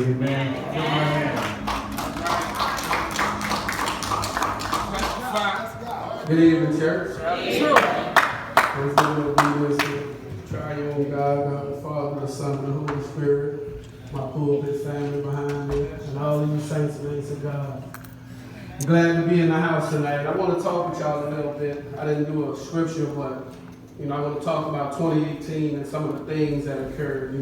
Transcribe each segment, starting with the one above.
Amen. Good evening, church. Praise the Lord, be with you. Triune God, God the Father, the Son, and the Holy Spirit. My pulpit family behind me, and all of you saints and saints of God. I'm glad to be in the house tonight. I want to talk with y'all a little bit. I didn't do a scripture, but I want to talk about 2018 and some of the things that occurred.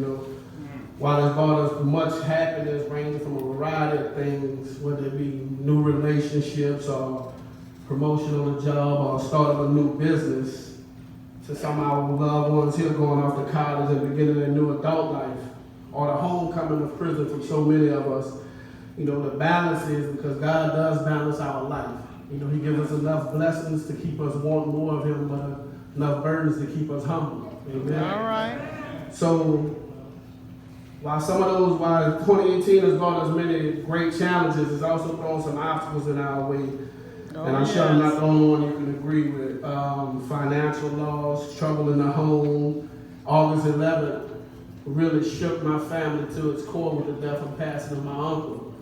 While it's brought us much happiness, ranging from a variety of things, whether it be new relationships or promotion on the job or start of a new business, to some of our loved ones here going off to college and beginning their new adult life, or the homecoming of prison for so many of us. The balance is because God does balance our life. He gives us enough blessings to keep us wanting more of Him, but enough burdens to keep us humble. Amen. All right. So, while 2018 has brought us many great challenges, it's also thrown some obstacles in our way. And I'm sure I'm not the only one you can agree with. Financial loss, trouble in the home. August 11th really shook my family to its core with the death and passing of my uncle.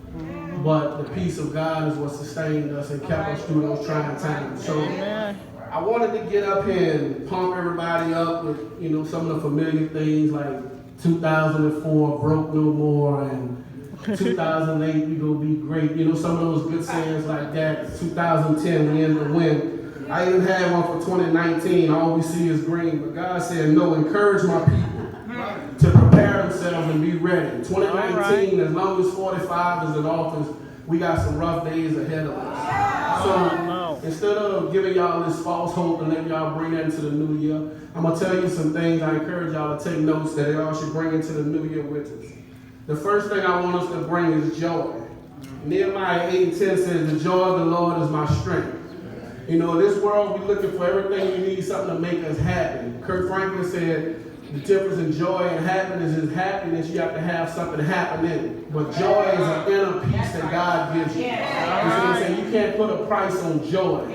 But the peace of God is what sustained us and kept us through those trying times. So I wanted to get up here and pump everybody up with, some of the familiar things like 2004, broke no more, and 2008, we gonna be great. Some of those good sayings like that. 2010, we in the win. I even had one for 2019. All we see is green. But God said, no, encourage my people to prepare themselves and be ready. 2019, as long as 45 is in office, we got some rough days ahead of us. So instead of giving y'all this false hope and letting y'all bring that into the new year, I'm gonna tell you some things. I encourage y'all to take notes that y'all should bring into the new year with us. The first thing I want us to bring is joy. Nehemiah 8:10 says, the joy of the Lord is my strength. In this world, we're looking for everything we need, something to make us happy. Kirk Franklin said, the difference in joy and happiness is happiness, you have to have something happen in it. But joy is an inner peace that God gives you. You can't put a price on joy.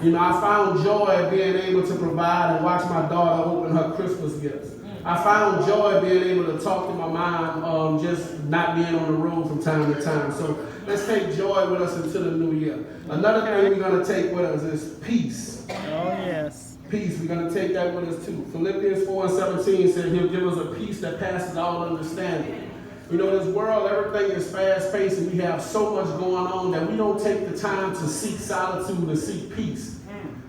I found joy being able to provide and watch my daughter open her Christmas gifts. I found joy being able to talk to my mom, just not being on the road from time to time. So let's take joy with us into the new year. Another thing we're going to take with us is peace. Oh, yes. Peace, we're going to take that with us too. Philippians 4:17 said He'll give us a peace that passes all understanding. This world, everything is fast-paced and we have so much going on that we don't take the time to seek solitude and seek peace.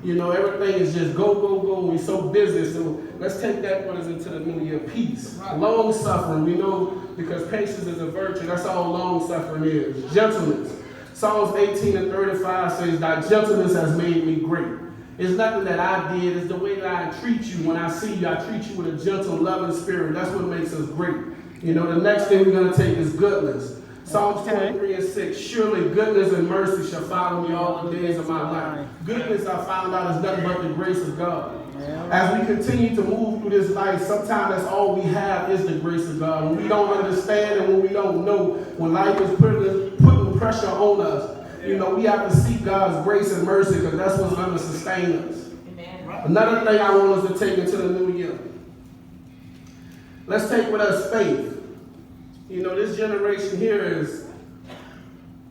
Everything is just go, go, go. We're so busy. So let's take that with us into the new year. Peace. Long suffering. We know because patience is a virtue. That's all long suffering is. Gentleness. Psalms 18:35 says, thy gentleness has made me great. It's nothing that I did. It's the way that I treat you. When I see you, I treat you with a gentle, loving spirit. That's what makes us great. The next thing we're going to take is goodness. Psalms 23:6, surely goodness and mercy shall follow me all the days of my life. Goodness, I found out, is nothing but the grace of God. As we continue to move through this life, sometimes that's all we have is the grace of God. When we don't understand and when we don't know, when life is putting pressure on us, we have to seek God's grace and mercy because that's what's going to sustain us. Another thing I want us to take into the new year. Let's take with us faith. This generation here is,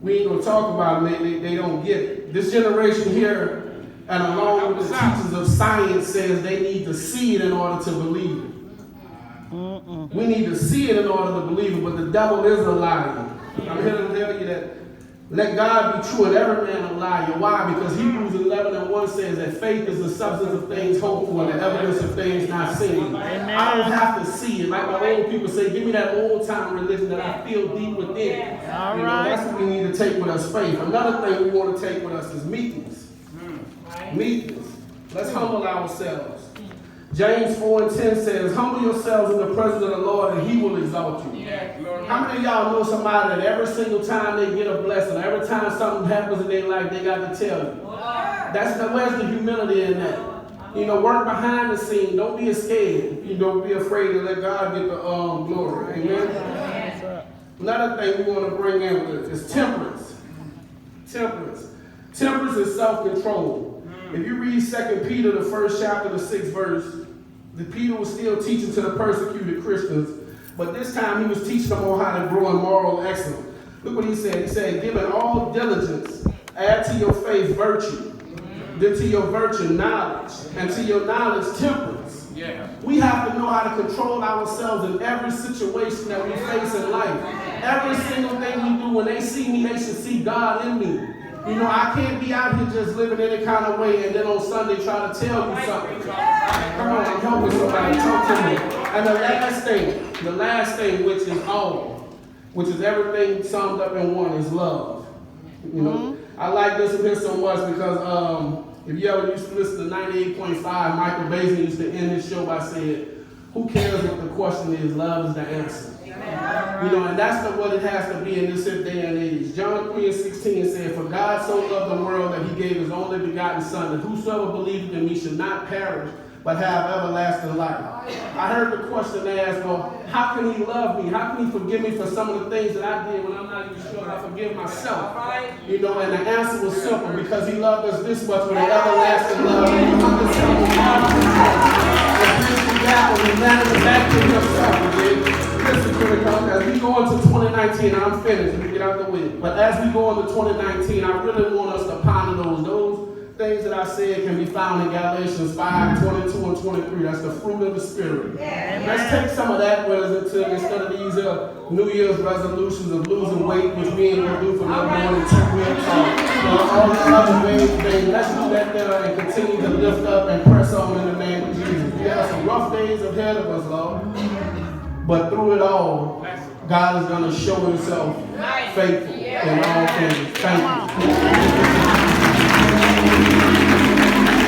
we ain't going to talk about them, they don't get it. This generation here, and along with the teachers of science, says they need to see it in order to believe it. We need to see it in order to believe it, but the devil is a liar. I'm here to tell you that let God be true and every man a liar. Why? Because Hebrews 11:1 says that faith is the substance of things hoped for and the evidence of things not seen. I don't have to see it. Like my old people say, give me that old time religion that I feel deep within. That's what we need to take with us, faith. Another thing we want to take with us is meekness. Meekness. Let's humble ourselves. James 4:10 says, humble yourselves in the presence of the Lord and He will exalt you. How many of y'all know somebody that every single time they get a blessing, every time something happens in their life, they got to tell you? Where's the humility in that? Work behind the scene. Don't be scared. Don't be afraid to let God get the glory. Amen? Another thing we want to bring in with is temperance. Temperance is self-control. If you read 2 Peter, the 1st chapter, the 6th verse, Peter was still teaching to the persecuted Christians But this time he was teaching them all how to grow in moral excellence. Look what he said. He said, giving all diligence, add to your faith virtue, then to your virtue knowledge, and to your knowledge temperance. Yeah. We have to know how to control ourselves in every situation that we face in life. Every single thing we do, when they see me, they should see God in me. You know, I can't be out here just living any kind of way and then on Sunday try to tell you something. Come on, I'm helping somebody. Talk to me. And the last thing, which is all, which is everything summed up in one, is love. You know, I like this one here so much because if you ever used to listen to 98.5, Michael Basin used to end his show by saying, who cares what the question is? Love is the answer. You know, and that's what it has to be in this day and age. John 3:16 said, for God so loved the world that he gave his only begotten Son, that whosoever believeth in me should not perish, but have everlasting life. I heard the question asked, well, how can he love me? How can he forgive me for some of the things that I did when I'm not even sure I forgive myself? You know, and the answer was simple, because he loved us this much with an everlasting love. As we go into 2019, I'm finished, let me get out the way. But as we go into 2019, I really want us to ponder those things that I said can be found in Galatians 5:22 and 23. That's the fruit of the Spirit. Let's take some of that with us instead of these New Year's resolutions of losing weight, which we ain't going to do for no more than 2 weeks. All the other things. Let's do that there and continue to lift up and press on in the name of Jesus. We have some rough days ahead of us, Lord. But through it all, God is going to show himself faithful in all things. Thank you.